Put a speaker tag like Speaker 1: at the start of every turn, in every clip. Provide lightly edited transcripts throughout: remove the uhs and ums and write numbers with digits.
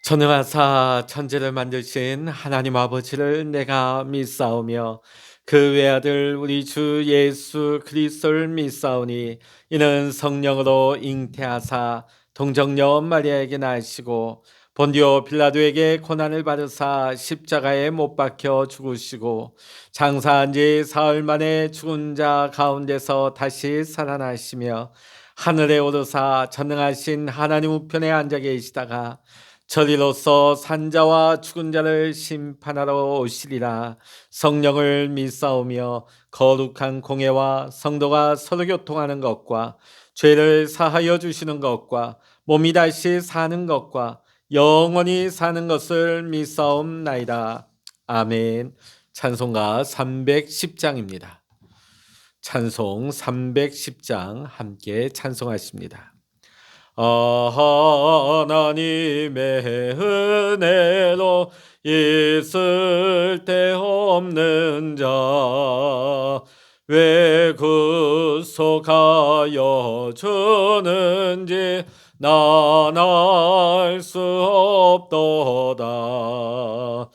Speaker 1: 전능하사 천지를 만드신 하나님 아버지를 내가 믿사오며 그 외아들 우리 주 예수 그리스도를 믿사오니 이는 성령으로 잉태하사 동정녀 마리아에게 나시고 본디오 빌라도에게 고난을 받으사 십자가에 못 박혀 죽으시고 장사한 지 사흘 만에 죽은 자 가운데서 다시 살아나시며 하늘에 오르사 전능하신 하나님 우편에 앉아 계시다가 저리로서 산자와 죽은 자를 심판하러 오시리라. 성령을 믿사오며 거룩한 공예와 성도가 서로 교통하는 것과 죄를 사하여 주시는 것과 몸이 다시 사는 것과 영원히 사는 것을 믿사옵나이다. 아멘. 찬송가 310장입니다. 찬송 310장 함께 찬송하십니다. 하나님의 은혜로 있을 데 없는 자 왜 구속하여 주는지 난 알 수 없도다.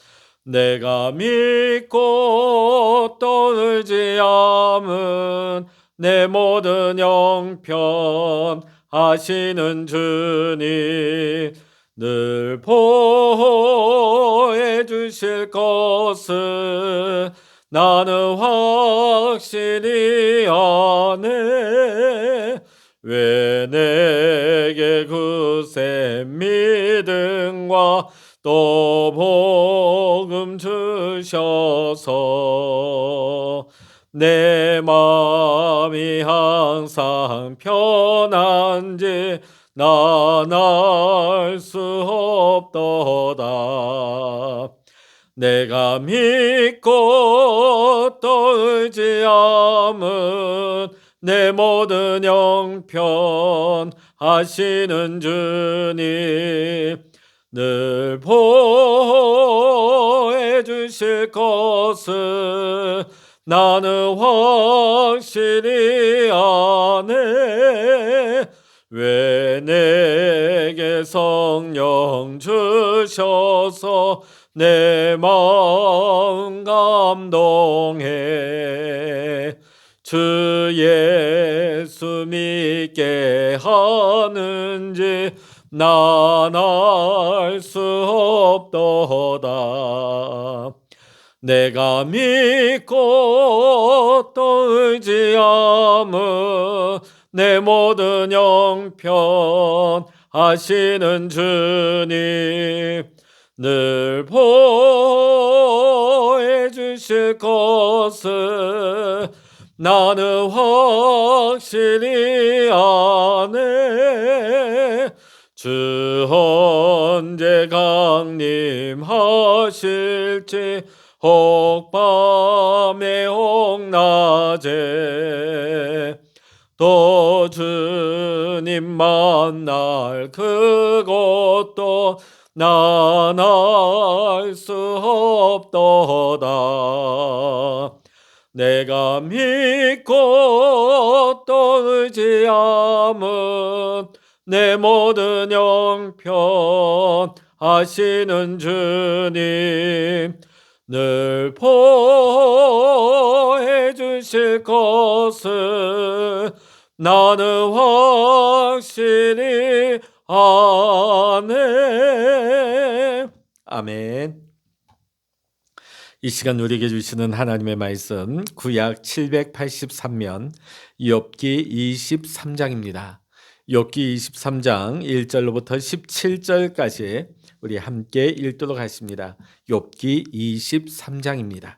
Speaker 1: 내가 믿고 또 의지함은 내 모든 형편 하시는 주님 늘 보호해 주실 것을 나는 확실히 아네. 왜 내게 굳세 믿음과 또 복음 주셔서 내 마음이 항상 편한지 난 알 수 없도다. 내가 믿고 또 의지함은 내 모든 형편 하시는 주님 늘 보호해 주실 것을 나는 확실히 아네. 왜 내게 성령 주셔서 내 마음 감동해 주 예수 믿게 하는지 난 알 수 없도다. 내가 믿고 또 의지함은 내 모든 형편 하시는 주님 늘 보호해 주실 것을 나는 확실히 아네. 주 언제 강림하실지 혹 밤에 혹 낮에 또 주님 만날 그것도 난 알 수 없도다. 내가 믿고 또 의지함은 내 모든 형편 하시는 주님 늘 보호해 주실 것을 나는 확실히 아네. 아멘. 이 시간 우리에게 주시는 하나님의 말씀 구약 783면 욥기 23장입니다. 욥기 23장 1절로부터 17절까지 우리 함께 읽도록 하겠습니다. 욥기 23장입니다.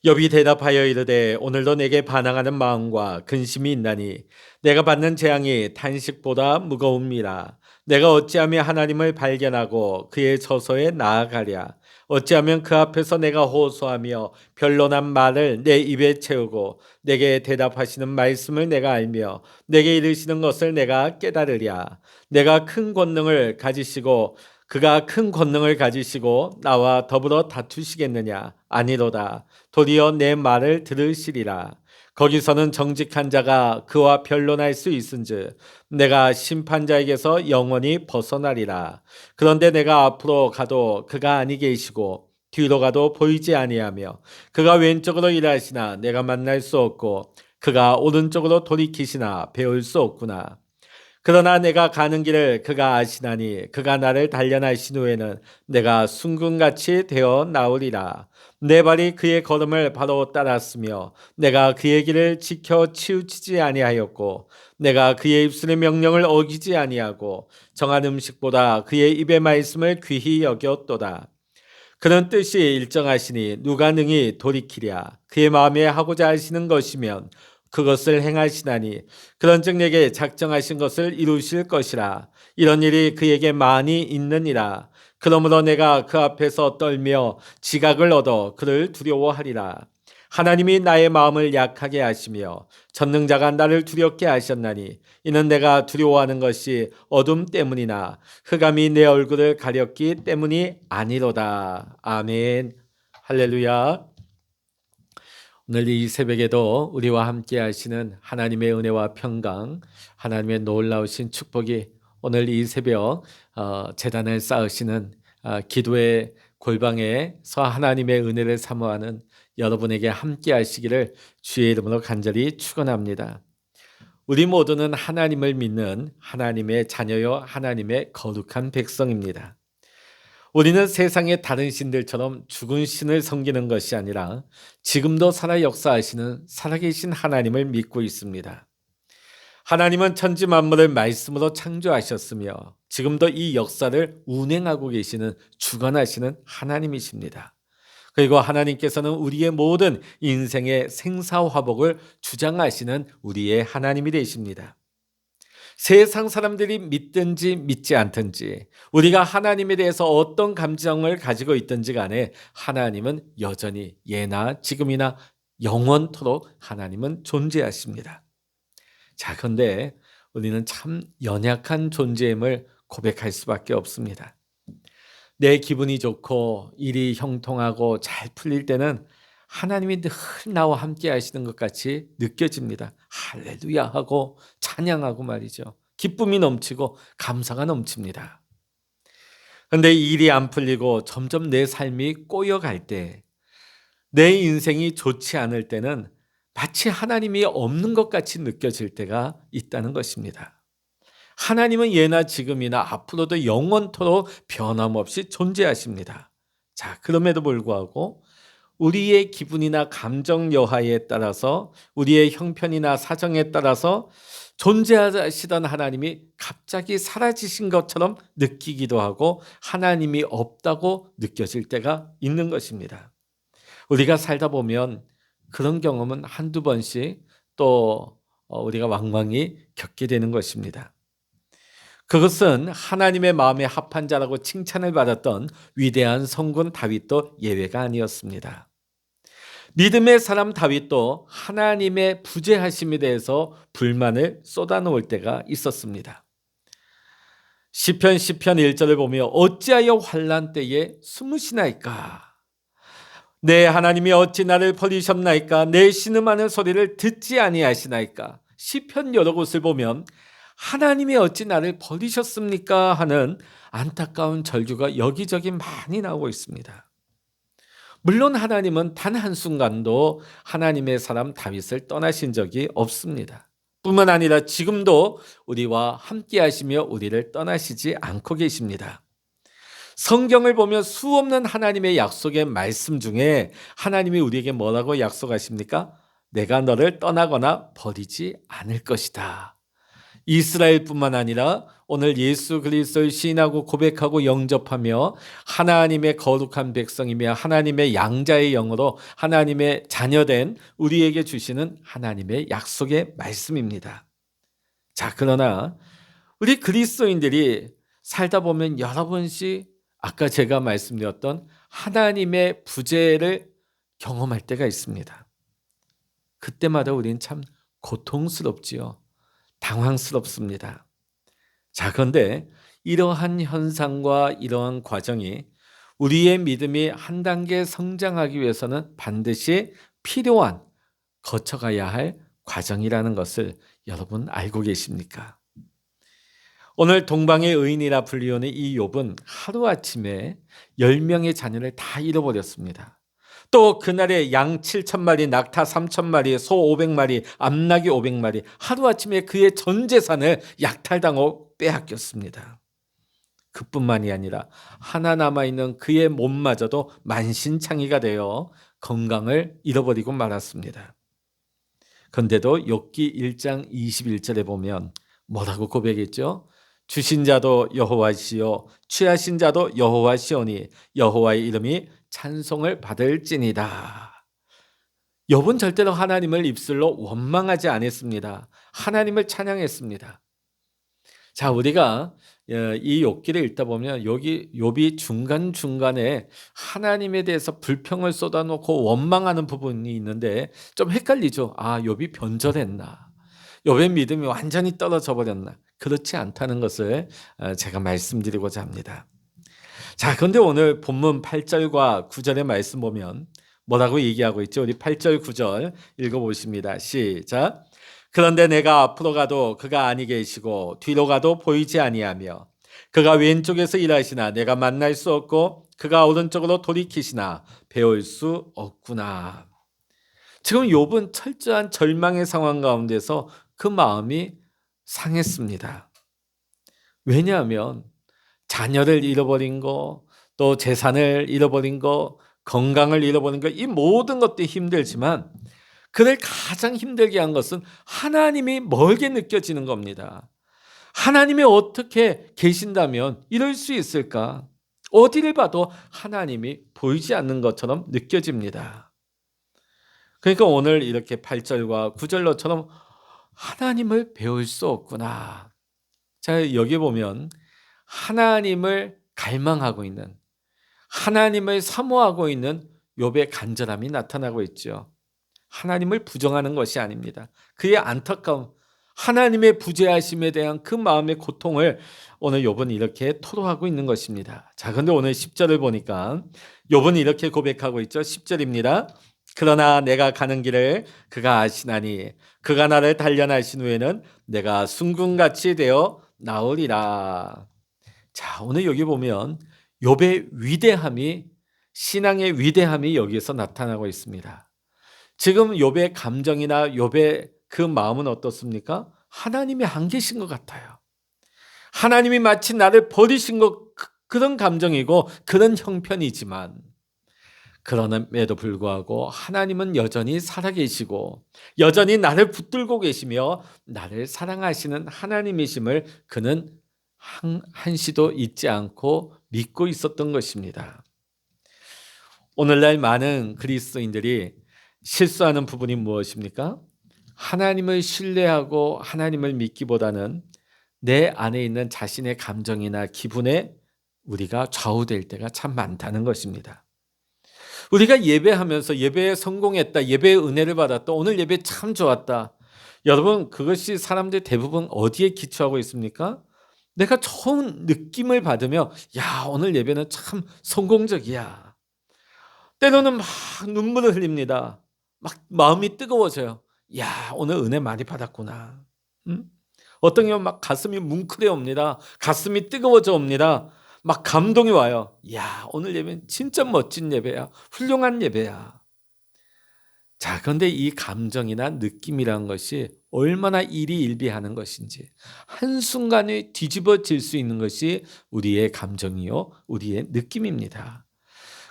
Speaker 1: 욥이 대답하여 이르되 오늘도 내게 반항하는 마음과 근심이 있나니 내가 받는 재앙이 탄식보다 무거움이라. 내가 어찌하며 하나님을 발견하고 그의 처소에 나아가랴. 어찌하면 그 앞에서 내가 호소하며 변론한 말을 내 입에 채우고 내게 대답하시는 말씀을 내가 알며 내게 이르시는 것을 내가 깨달으랴. 내가 큰 권능을 가지시고 그가 큰 권능을 가지시고 나와 더불어 다투시겠느냐? 아니로다. 도리어 내 말을 들으시리라. 거기서는 정직한 자가 그와 변론할 수 있은즉 내가 심판자에게서 영원히 벗어나리라. 그런데 내가 앞으로 가도 그가 아니 계시고 뒤로 가도 보이지 아니하며 그가 왼쪽으로 일하시나 내가 만날 수 없고 그가 오른쪽으로 돌이키시나 배울 수 없구나. 그러나 내가 가는 길을 그가 아시나니 그가 나를 단련하신 후에는 내가 순금같이 되어 나오리라. 내 발이 그의 걸음을 바로 따랐으며 내가 그의 길을 지켜 치우치지 아니하였고 내가 그의 입술의 명령을 어기지 아니하고 정한 음식보다 그의 입의 말씀을 귀히 여겼도다. 그런 뜻이 일정하시니 누가 능히 돌이키랴. 그의 마음에 하고자 하시는 것이면 그것을 행하시나니 그런즉 내게 작정하신 것을 이루실 것이라. 이런 일이 그에게 많이 있느니라. 그러므로 내가 그 앞에서 떨며 지각을 얻어 그를 두려워하리라. 하나님이 나의 마음을 약하게 하시며 전능자가 나를 두렵게 하셨나니 이는 내가 두려워하는 것이 어둠 때문이나 흑암이 내 얼굴을 가렸기 때문이 아니로다. 아멘. 할렐루야. 오늘 이 새벽에도 우리와 함께 하시는 하나님의 은혜와 평강, 하나님의 놀라우신 축복이 오늘 이 새벽 제단을 쌓으시는 기도의 골방에서 하나님의 은혜를 사모하는 여러분에게 함께 하시기를 주의 이름으로 간절히 축원합니다. 우리 모두는 하나님을 믿는 하나님의 자녀요 하나님의 거룩한 백성입니다. 우리는 세상의 다른 신들처럼 죽은 신을 섬기는 것이 아니라 지금도 살아 역사하시는 살아계신 하나님을 믿고 있습니다. 하나님은 천지 만물을 말씀으로 창조하셨으며 지금도 이 역사를 운행하고 계시는 주관하시는 하나님이십니다. 그리고 하나님께서는 우리의 모든 인생의 생사화복을 주장하시는 우리의 하나님이 되십니다. 세상 사람들이 믿든지 믿지 않든지 우리가 하나님에 대해서 어떤 감정을 가지고 있든지 간에 하나님은 여전히 예나 지금이나 영원토록 하나님은 존재하십니다. 자, 그런데 우리는 참 연약한 존재임을 고백할 수밖에 없습니다. 내 기분이 좋고 일이 형통하고 잘 풀릴 때는 하나님이 늘 나와 함께 하시는 것 같이 느껴집니다. 할렐루야 하고 찬양하고 말이죠. 기쁨이 넘치고 감사가 넘칩니다. 그런데 일이 안 풀리고 점점 내 삶이 꼬여갈 때, 내 인생이 좋지 않을 때는 마치 하나님이 없는 것 같이 느껴질 때가 있다는 것입니다. 하나님은 예나 지금이나 앞으로도 영원토록 변함없이 존재하십니다. 자, 그럼에도 불구하고 우리의 기분이나 감정 여하에 따라서 우리의 형편이나 사정에 따라서 존재하시던 하나님이 갑자기 사라지신 것처럼 느끼기도 하고 하나님이 없다고 느껴질 때가 있는 것입니다. 우리가 살다 보면 그런 경험은 한두 번씩 또 우리가 왕왕히 겪게 되는 것입니다. 그것은 하나님의 마음에 합한 자라고 칭찬을 받았던 위대한 성군 다윗도 예외가 아니었습니다. 믿음의 사람 다윗도 하나님의 부재하심에 대해서 불만을 쏟아놓을 때가 있었습니다. 시편 1절을 보며 어찌하여 환난 때에 숨으시나이까? 내 하나님이 어찌 나를 버리셨나이까? 내 신음하는 소리를 듣지 아니하시나이까? 시편 여러 곳을 보면 하나님이 어찌 나를 버리셨습니까? 하는 안타까운 절규가 여기저기 많이 나오고 있습니다. 물론 하나님은 단 한순간도 하나님의 사람 다윗을 떠나신 적이 없습니다. 뿐만 아니라 지금도 우리와 함께 하시며 우리를 떠나시지 않고 계십니다. 성경을 보면 수없는 하나님의 약속의 말씀 중에 하나님이 우리에게 뭐라고 약속하십니까? 내가 너를 떠나거나 버리지 않을 것이다. 이스라엘뿐만 아니라 오늘 예수 그리스도를 시인하고 고백하고 영접하며 하나님의 거룩한 백성이며 하나님의 양자의 영으로 하나님의 자녀된 우리에게 주시는 하나님의 약속의 말씀입니다. 자, 그러나 우리 그리스도인들이 살다 보면 여러 번씩 아까 제가 말씀드렸던 하나님의 부재를 경험할 때가 있습니다. 그때마다 우리는 참 고통스럽지요. 당황스럽습니다. 자, 그런데 이러한 현상과 이러한 과정이 우리의 믿음이 한 단계 성장하기 위해서는 반드시 필요한 거쳐가야 할 과정이라는 것을 여러분 알고 계십니까? 오늘 동방의 의인이라 불리우는 이 욥은 하루아침에 10명의 자녀를 다 잃어버렸습니다. 또 그날에 양 7,000마리, 낙타 3,000마리, 소 500마리, 암나귀 500마리, 하루아침에 그의 전 재산을 약탈당하고 빼앗겼습니다. 그뿐만이 아니라 하나 남아있는 그의 몸마저도 만신창이가 되어 건강을 잃어버리고 말았습니다. 그런데도 욥기 1장 21절에 보면 뭐라고 고백했죠? 주신 자도 여호와시요 취하신 자도 여호와시오니 여호와의 이름이 찬송을 받을지니다. 욥은 절대로 하나님을 입술로 원망하지 않았습니다. 하나님을 찬양했습니다. 자, 우리가 이 욥기를 읽다 보면 여기 욥이 중간중간에 하나님에 대해서 불평을 쏟아놓고 원망하는 부분이 있는데 좀 헷갈리죠. 아, 욥이 변절했나? 욥의 믿음이 완전히 떨어져 버렸나? 그렇지 않다는 것을 제가 말씀드리고자 합니다. 자, 그런데 오늘 본문 8절과 9절의 말씀 보면 뭐라고 얘기하고 있죠? 우리 8절 9절 읽어보십니다. 시작. 그런데 내가 앞으로 가도 그가 아니 계시고 뒤로 가도 보이지 아니하며 그가 왼쪽에서 일하시나 내가 만날 수 없고 그가 오른쪽으로 돌이키시나 배울 수 없구나. 지금 욥은 철저한 절망의 상황 가운데서 그 마음이 상했습니다. 왜냐하면 자녀를 잃어버린 거, 또 재산을 잃어버린 거, 건강을 잃어버린 거, 이 모든 것들이 힘들지만 그를 가장 힘들게 한 것은 하나님이 멀게 느껴지는 겁니다. 하나님이 어떻게 계신다면 이럴 수 있을까? 어디를 봐도 하나님이 보이지 않는 것처럼 느껴집니다. 그러니까 오늘 이렇게 8절과 9절로처럼 하나님을 배울 수 없구나. 자, 여기 보면 하나님을 갈망하고 있는, 하나님을 사모하고 있는 욥의 간절함이 나타나고 있죠. 하나님을 부정하는 것이 아닙니다. 그의 안타까움, 하나님의 부재하심에 대한 그 마음의 고통을 오늘 욥은 이렇게 토로하고 있는 것입니다. 자, 그런데 오늘 10절을 보니까 욥은 이렇게 고백하고 있죠. 10절입니다. 그러나 내가 가는 길을 그가 아시나니 그가 나를 단련하신 후에는 내가 순금같이 되어 나오리라. 자, 오늘 여기 보면 욥의 위대함이, 신앙의 위대함이 여기서 나타나고 있습니다. 지금 욥의 감정이나 욥의 그 마음은 어떻습니까? 하나님이 안 계신 것 같아요. 하나님이 마치 나를 버리신 그런 감정이고 그런 형편이지만 그럼에도 불구하고 하나님은 여전히 살아계시고 여전히 나를 붙들고 계시며 나를 사랑하시는 하나님이심을 그는 한시도 잊지 않고 믿고 있었던 것입니다. 오늘날 많은 그리스도인들이 실수하는 부분이 무엇입니까? 하나님을 신뢰하고 하나님을 믿기보다는 내 안에 있는 자신의 감정이나 기분에 우리가 좌우될 때가 참 많다는 것입니다. 우리가 예배하면서 예배에 성공했다, 예배의 은혜를 받았다, 오늘 예배 참 좋았다. 여러분, 그것이 사람들 대부분 어디에 기초하고 있습니까? 내가 좋은 느낌을 받으며 야, 오늘 예배는 참 성공적이야. 때로는 막 눈물을 흘립니다. 막 마음이 뜨거워져요. 야, 오늘 은혜 많이 받았구나. 어떤 경우 막 가슴이 뭉클해 옵니다. 가슴이 뜨거워져 옵니다. 막 감동이 와요. 야, 오늘 예배는 진짜 멋진 예배야. 훌륭한 예배야. 자, 그런데 이 감정이나 느낌이라는 것이 얼마나 일희일비하는 것인지, 한순간에 뒤집어질 수 있는 것이 우리의 감정이요, 우리의 느낌입니다.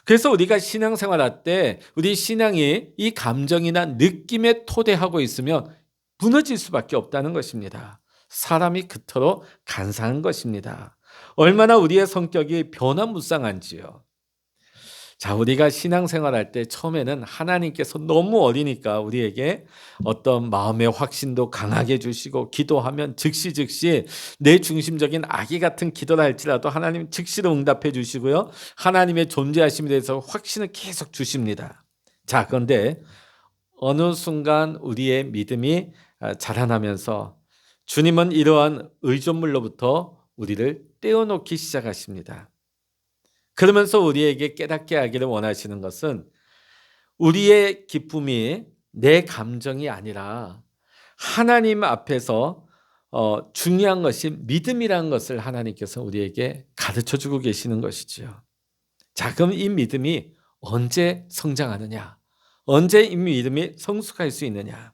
Speaker 1: 그래서 우리가 신앙생활할 때 우리 신앙이 이 감정이나 느낌에 토대하고 있으면 무너질 수밖에 없다는 것입니다. 사람이 그토록 간사한 것입니다. 얼마나 우리의 성격이 변화무쌍한지요. 자, 우리가 신앙생활할 때 처음에는 하나님께서 너무 어리니까 우리에게 어떤 마음의 확신도 강하게 주시고 기도하면 즉시 내 중심적인 아기 같은 기도를 할지라도 하나님 즉시로 응답해 주시고요. 하나님의 존재하심에 대해서 확신을 계속 주십니다. 자, 그런데 어느 순간 우리의 믿음이 자라나면서 주님은 이러한 의존물로부터 우리를 떼어놓기 시작하십니다. 그러면서 우리에게 깨닫게 하기를 원하시는 것은 우리의 기쁨이 내 감정이 아니라 하나님 앞에서 중요한 것이 믿음이라는 것을 하나님께서 우리에게 가르쳐주고 계시는 것이지요. 자, 그럼 이 믿음이 언제 성장하느냐? 언제 이 믿음이 성숙할 수 있느냐?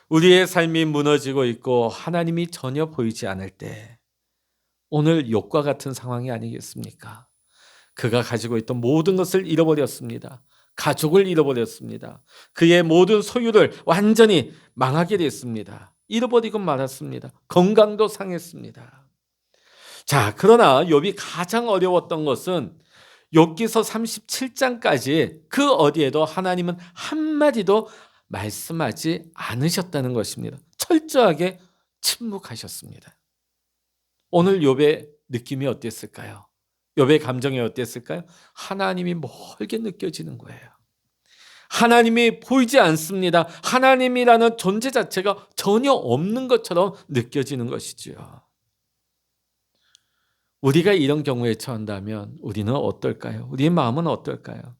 Speaker 1: 우리의 삶이 무너지고 있고 하나님이 전혀 보이지 않을 때, 오늘 욥과 같은 상황이 아니겠습니까? 그가 가지고 있던 모든 것을 잃어버렸습니다. 가족을 잃어버렸습니다. 그의 모든 소유를 완전히 망하게 됐습니다. 잃어버리고 말았습니다. 건강도 상했습니다. 자, 그러나 욥이 가장 어려웠던 것은 욥기서 37장까지 그 어디에도 하나님은 한마디도 말씀하지 않으셨다는 것입니다. 철저하게 침묵하셨습니다. 오늘 욥의 느낌이 어땠을까요? 욥의 감정이 어땠을까요? 하나님이 멀게 느껴지는 거예요. 하나님이 보이지 않습니다. 하나님이라는 존재 자체가 전혀 없는 것처럼 느껴지는 것이지요. 우리가 이런 경우에 처한다면 우리는 어떨까요? 우리의 마음은 어떨까요?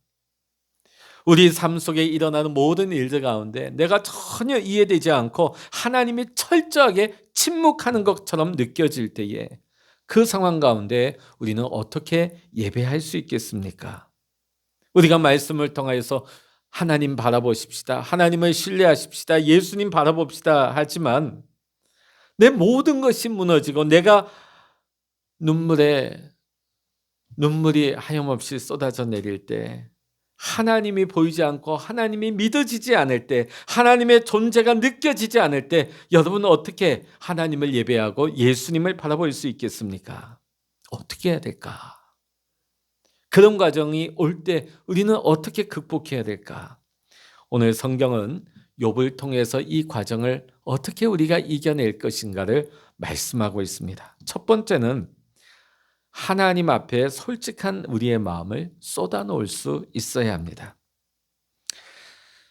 Speaker 1: 우리 삶 속에 일어나는 모든 일들 가운데 내가 전혀 이해되지 않고 하나님이 철저하게 침묵하는 것처럼 느껴질 때에 그 상황 가운데 우리는 어떻게 예배할 수 있겠습니까? 우리가 말씀을 통하여서 하나님 바라보십시다. 하나님을 신뢰하십시다. 예수님 바라봅시다. 하지만 내 모든 것이 무너지고 내가 눈물이 하염없이 쏟아져 내릴 때, 하나님이 보이지 않고 하나님이 믿어지지 않을 때, 하나님의 존재가 느껴지지 않을 때 여러분은 어떻게 하나님을 예배하고 예수님을 바라볼 수 있겠습니까? 어떻게 해야 될까? 그런 과정이 올 때 우리는 어떻게 극복해야 될까? 오늘 성경은 욥을 통해서 이 과정을 어떻게 우리가 이겨낼 것인가를 말씀하고 있습니다. 첫 번째는 하나님 앞에 솔직한 우리의 마음을 쏟아놓을 수 있어야 합니다.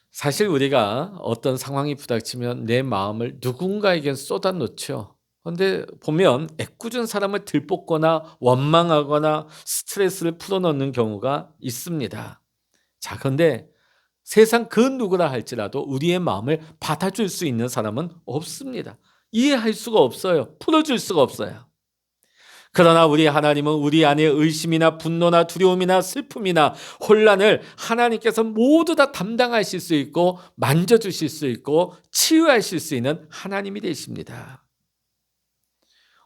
Speaker 1: 사실 우리가 어떤 상황이 부닥치면 내 마음을 누군가에게 쏟아놓죠. 그런데 보면 애꿎은 사람을 들뽑거나 원망하거나 스트레스를 풀어넣는 경우가 있습니다. 자, 그런데 세상 그 누구라 할지라도 우리의 마음을 받아줄 수 있는 사람은 없습니다. 이해할 수가 없어요. 풀어줄 수가 없어요. 그러나 우리 하나님은 우리 안에 의심이나 분노나 두려움이나 슬픔이나 혼란을 하나님께서 모두 다 담당하실 수 있고 만져주실 수 있고 치유하실 수 있는 하나님이 되십니다.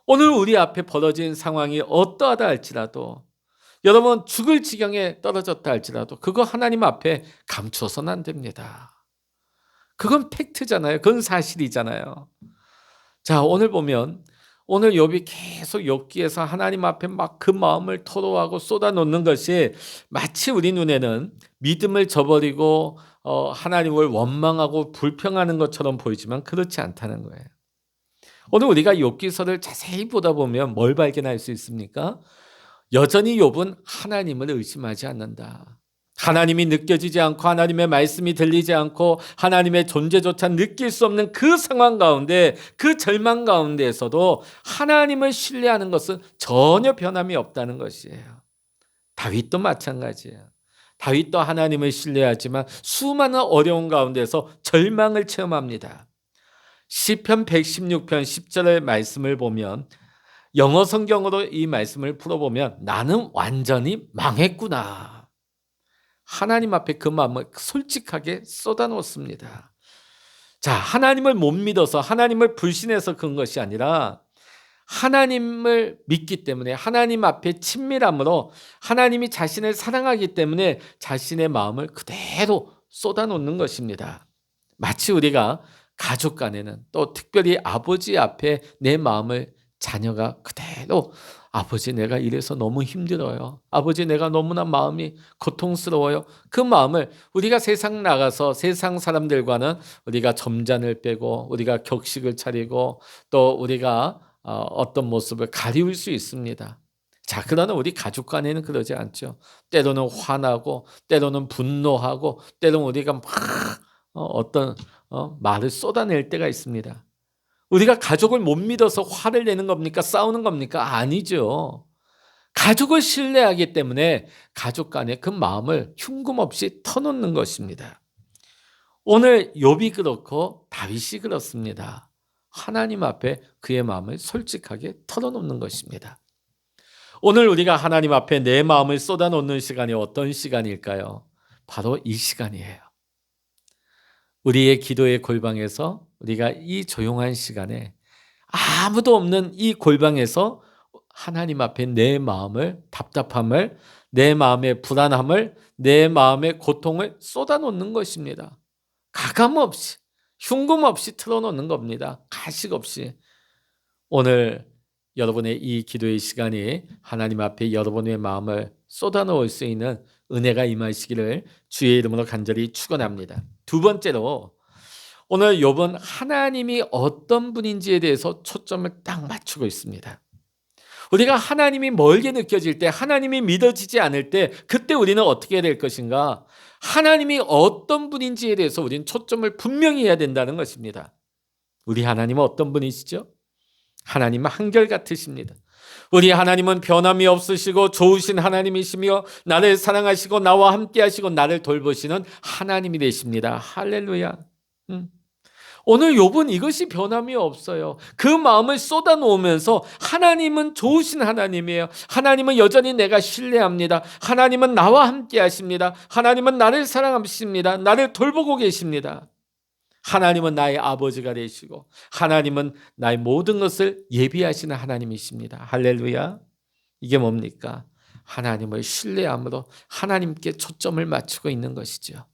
Speaker 1: 오늘 우리 앞에 벌어진 상황이 어떠하다 할지라도, 여러분 죽을 지경에 떨어졌다 할지라도 그거 하나님 앞에 감추어서는 안 됩니다. 그건 팩트잖아요. 그건 사실이잖아요. 자, 오늘 보면 오늘 욥이 계속 욥기에서 하나님 앞에 막 그 마음을 토로하고 쏟아놓는 것이 마치 우리 눈에는 믿음을 저버리고 하나님을 원망하고 불평하는 것처럼 보이지만 그렇지 않다는 거예요. 오늘 우리가 욥기서를 자세히 보다 보면 뭘 발견할 수 있습니까? 여전히 욥은 하나님을 의심하지 않는다. 하나님이 느껴지지 않고 하나님의 말씀이 들리지 않고 하나님의 존재조차 느낄 수 없는 그 상황 가운데, 그 절망 가운데에서도 하나님을 신뢰하는 것은 전혀 변함이 없다는 것이에요. 다윗도 마찬가지예요. 다윗도 하나님을 신뢰하지만 수많은 어려운 가운데서 절망을 체험합니다. 시편 116편 10절의 말씀을 보면, 영어 성경으로 이 말씀을 풀어보면 나는 완전히 망했구나. 하나님 앞에 그 마음을 솔직하게 쏟아놓습니다. 자, 하나님을 못 믿어서 하나님을 불신해서 그런 것이 아니라 하나님을 믿기 때문에, 하나님 앞에 친밀함으로 하나님이 자신을 사랑하기 때문에 자신의 마음을 그대로 쏟아놓는 것입니다. 마치 우리가 가족 간에는, 또 특별히 아버지 앞에 내 마음을 자녀가 그대로, 아버지 내가 이래서 너무 힘들어요. 아버지 내가 너무나 마음이 고통스러워요. 그 마음을 우리가 세상 나가서 세상 사람들과는 우리가 점잔을 빼고 우리가 격식을 차리고 또 우리가 어떤 모습을 가리울 수 있습니다. 자, 그러나 우리 가족 간에는 그러지 않죠. 때로는 화나고 때로는 분노하고 때로는 우리가 막 어떤 말을 쏟아낼 때가 있습니다. 우리가 가족을 못 믿어서 화를 내는 겁니까? 싸우는 겁니까? 아니죠. 가족을 신뢰하기 때문에 가족 간의 그 마음을 흉금 없이 터놓는 것입니다. 오늘 욥이 그렇고 다윗이 그렇습니다. 하나님 앞에 그의 마음을 솔직하게 털어놓는 것입니다. 오늘 우리가 하나님 앞에 내 마음을 쏟아놓는 시간이 어떤 시간일까요? 바로 이 시간이에요. 우리의 기도의 골방에서 우리가 이 조용한 시간에 아무도 없는 이 골방에서 하나님 앞에 내 마음을, 답답함을, 내 마음의 불안함을, 내 마음의 고통을 쏟아놓는 것입니다. 가감 없이, 흉금 없이 틀어놓는 겁니다. 가식 없이. 오늘 여러분의 이 기도의 시간이 하나님 앞에 여러분의 마음을 쏟아놓을 수 있는 은혜가 임하시기를 주의 이름으로 간절히 축원합니다. 두 번째로 오늘 욥은 하나님이 어떤 분인지에 대해서 초점을 딱 맞추고 있습니다. 우리가 하나님이 멀게 느껴질 때, 하나님이 믿어지지 않을 때 그때 우리는 어떻게 해야 될 것인가? 하나님이 어떤 분인지에 대해서 우리는 초점을 분명히 해야 된다는 것입니다. 우리 하나님은 어떤 분이시죠? 하나님은 한결같으십니다. 우리 하나님은 변함이 없으시고 좋으신 하나님이시며 나를 사랑하시고 나와 함께 하시고 나를 돌보시는 하나님이 되십니다. 할렐루야. 오늘 욥은 이것이 변함이 없어요. 그 마음을 쏟아놓으면서 하나님은 좋으신 하나님이에요. 하나님은 여전히 내가 신뢰합니다. 하나님은 나와 함께 하십니다. 하나님은 나를 사랑하십니다. 나를 돌보고 계십니다. 하나님은 나의 아버지가 되시고 하나님은 나의 모든 것을 예비하시는 하나님이십니다. 할렐루야. 이게 뭡니까? 하나님을 신뢰함으로 하나님께 초점을 맞추고 있는 것이죠.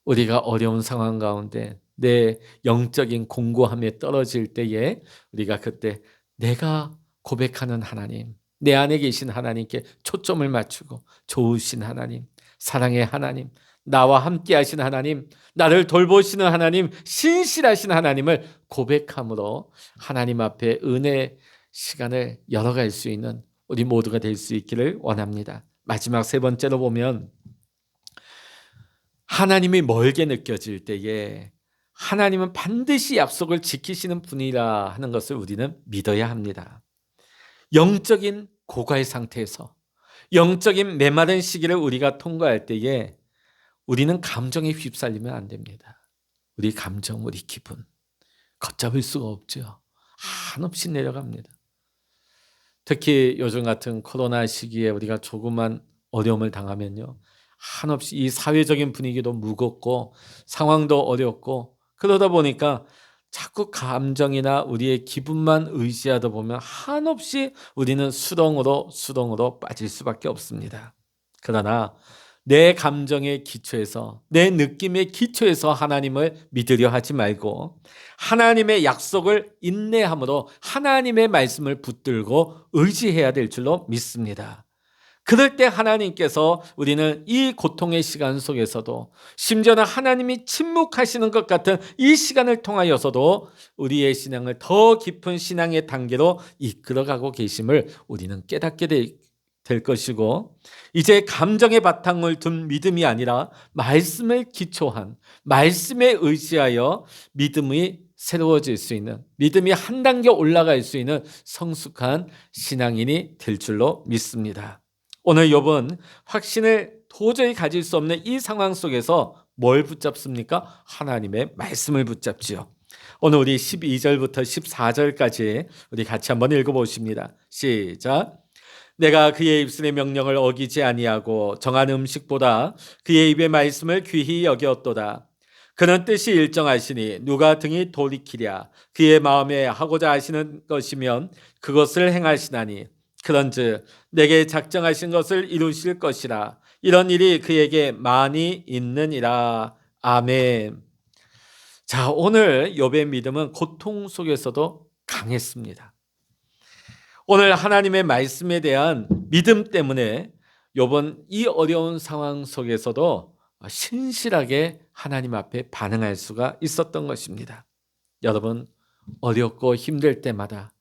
Speaker 1: 우리가 어려운 상황 가운데 내 영적인 공고함에 떨어질 때에 우리가 그때 내가 고백하는 하나님, 내 안에 계신 하나님께 초점을 맞추고 좋으신 하나님, 사랑의 하나님, 나와 함께 하신 하나님, 나를 돌보시는 하나님, 신실하신 하나님을 고백함으로 하나님 앞에 은혜 시간을 열어갈 수 있는 우리 모두가 될 수 있기를 원합니다. 마지막 세 번째로 보면 하나님이 멀게 느껴질 때에 하나님은 반드시 약속을 지키시는 분이라 하는 것을 우리는 믿어야 합니다. 영적인 고갈 상태에서 영적인 메마른 시기를 우리가 통과할 때에 우리는 감정에 휩쓸리면 안 됩니다. 우리 감정, 우리 기분 걷잡을 수가 없죠. 한없이 내려갑니다. 특히 요즘 같은 코로나 시기에 우리가 조그만 어려움을 당하면요, 한없이 이 사회적인 분위기도 무겁고 상황도 어렵고 그러다 보니까 자꾸 감정이나 우리의 기분만 의지하다 보면 한없이 우리는 수렁으로 빠질 수밖에 없습니다. 그러나 내 감정의 기초에서, 내 느낌의 기초에서 하나님을 믿으려 하지 말고 하나님의 약속을 인내함으로 하나님의 말씀을 붙들고 의지해야 될 줄로 믿습니다. 그럴 때 하나님께서 우리는 이 고통의 시간 속에서도, 심지어는 하나님이 침묵하시는 것 같은 이 시간을 통하여서도 우리의 신앙을 더 깊은 신앙의 단계로 이끌어가고 계심을 우리는 깨닫게 될 것이고, 이제 감정의 바탕을 둔 믿음이 아니라 말씀을 기초한, 말씀에 의지하여 믿음이 새로워질 수 있는, 믿음이 한 단계 올라갈 수 있는 성숙한 신앙인이 될 줄로 믿습니다. 오늘 욥은 확신을 도저히 가질 수 없는 이 상황 속에서 뭘 붙잡습니까? 하나님의 말씀을 붙잡지요. 오늘 우리 12절부터 14절까지 우리 같이 한번 읽어보십니다. 시작. 내가 그의 입술의 명령을 어기지 아니하고 정한 음식보다 그의 입의 말씀을 귀히 여겼도다. 그는 뜻이 일정하시니 누가 등이 돌이키랴. 그의 마음에 하고자 하시는 것이면 그것을 행하시나니 그런즉 내게 작정하신 것을 이루실 것이라. 이런 일이 그에게 많이 있느니라. 아멘. 자, 오늘 욥의 믿음은 고통 속에서도 강했습니다. 오늘 하나님의 말씀에 대한 믿음 때문에 욥은 이 어려운 상황 속에서도 신실하게 하나님 앞에 반응할 수가 있었던 것입니다. 여러분, 어렵고 힘들 때마다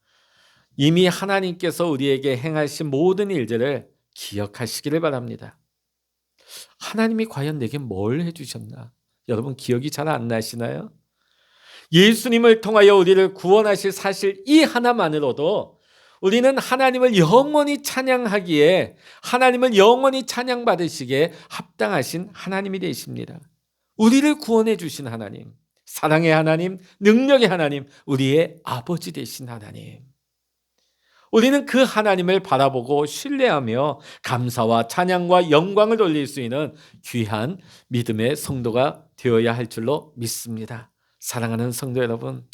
Speaker 1: 이미 하나님께서 우리에게 행하신 모든 일들을 기억하시기를 바랍니다. 하나님이 과연 내게 뭘 해주셨나? 여러분 기억이 잘 안 나시나요? 예수님을 통하여 우리를 구원하실 사실 이 하나만으로도 우리는 하나님을 영원히 찬양하기에, 하나님을 영원히 찬양받으시기에 합당하신 하나님이 되십니다. 우리를 구원해 주신 하나님, 사랑의 하나님, 능력의 하나님, 우리의 아버지 되신 하나님. 우리는 그 하나님을 바라보고 신뢰하며 감사와 찬양과 영광을 돌릴 수 있는 귀한 믿음의 성도가 되어야 할 줄로 믿습니다. 사랑하는 성도 여러분,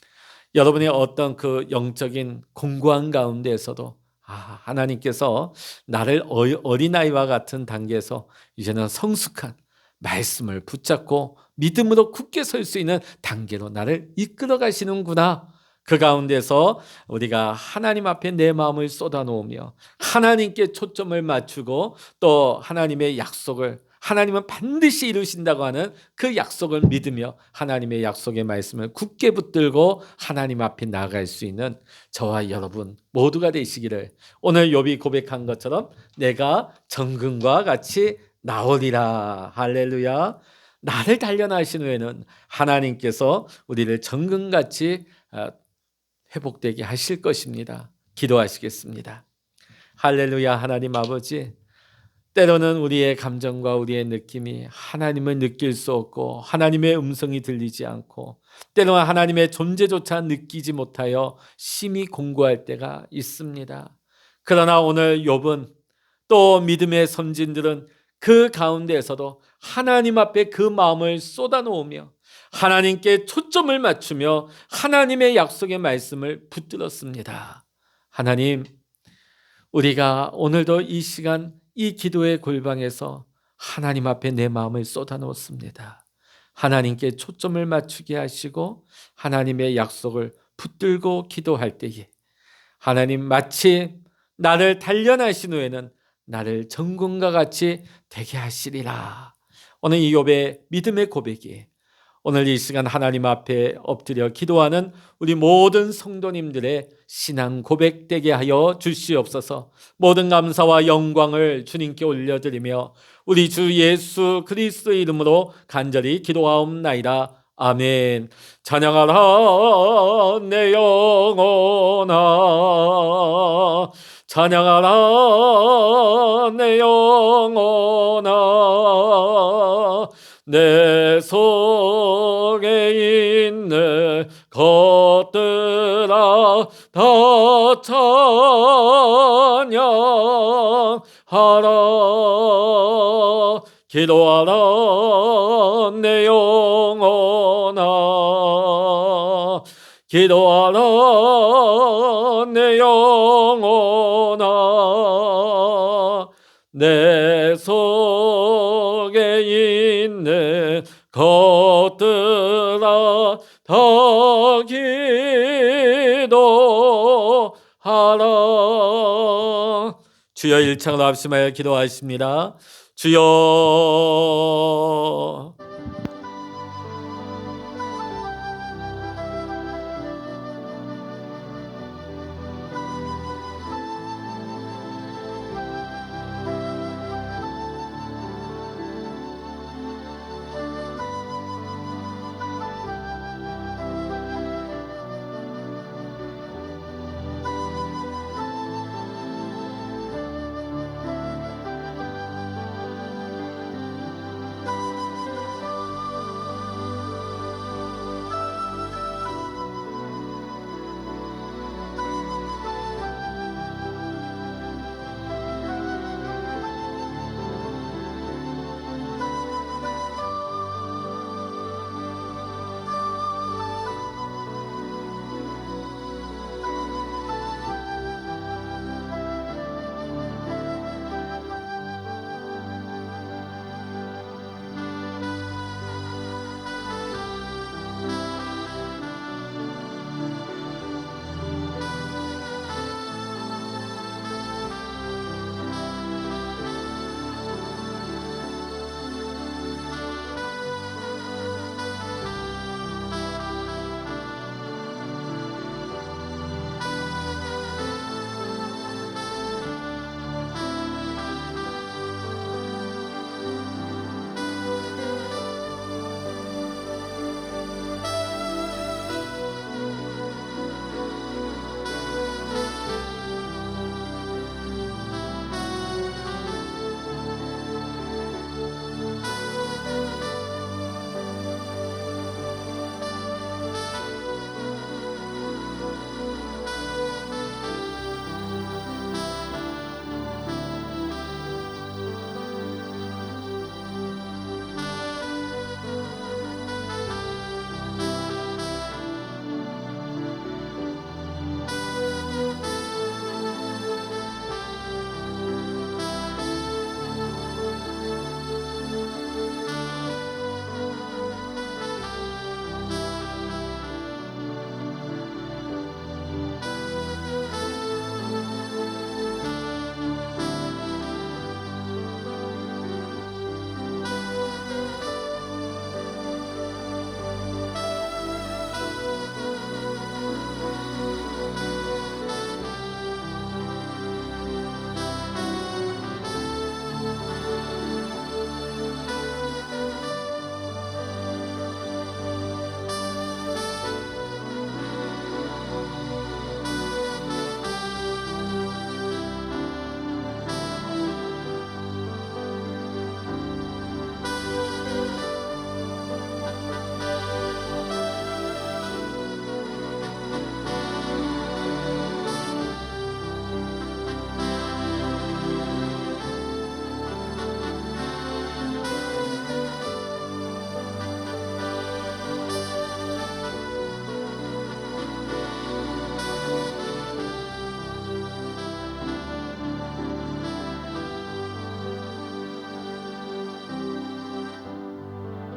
Speaker 1: 여러분의 어떤 그 영적인 공고한 가운데에서도 하나님께서 나를 어린아이와 같은 단계에서 이제는 성숙한 말씀을 붙잡고 믿음으로 굳게 설 수 있는 단계로 나를 이끌어 가시는구나. 그 가운데서 우리가 하나님 앞에 내 마음을 쏟아놓으며 하나님께 초점을 맞추고 또 하나님의 약속을, 하나님은 반드시 이루신다고 하는 그 약속을 믿으며 하나님의 약속의 말씀을 굳게 붙들고 하나님 앞에 나아갈 수 있는 저와 여러분 모두가 되시기를, 오늘 욥이 고백한 것처럼 내가 정금과 같이 나오리라. 할렐루야. 나를 단련하신 후에는 하나님께서 우리를 정금같이 회복되게 하실 것입니다. 기도하시겠습니다. 할렐루야. 하나님 아버지, 때로는 우리의 감정과 우리의 느낌이 하나님을 느낄 수 없고 하나님의 음성이 들리지 않고 때로는 하나님의 존재조차 느끼지 못하여 심히 공고할 때가 있습니다. 그러나 오늘 욥은 또 믿음의 선진들은 그 가운데에서도 하나님 앞에 그 마음을 쏟아놓으며 하나님께 초점을 맞추며 하나님의 약속의 말씀을 붙들었습니다. 하나님, 우리가 오늘도 이 시간 이 기도의 골방에서 하나님 앞에 내 마음을 쏟아놓습니다. 하나님께 초점을 맞추게 하시고 하나님의 약속을 붙들고 기도할 때에 하나님 마치 나를 단련하신 후에는 나를 정금과 같이 되게 하시리라. 오늘 이 욥의 믿음의 고백이 오늘 이 시간 하나님 앞에 엎드려 기도하는 우리 모든 성도님들의 신앙 고백되게 하여 주시옵소서. 모든 감사와 영광을 주님께 올려드리며 우리 주 예수 그리스도의 이름으로 간절히 기도하옵나이다. 아멘. 찬양하라 내 영혼아, 찬양하라 내 영혼아, 내 속에 있는 것들아 다 찬양하라. 기도하라 내 영혼아, 기도하라 내 영혼아, 내 속에 있는 것들아 다 기도하라. 주여 일창으로 합심하여 기도하십니다. 주여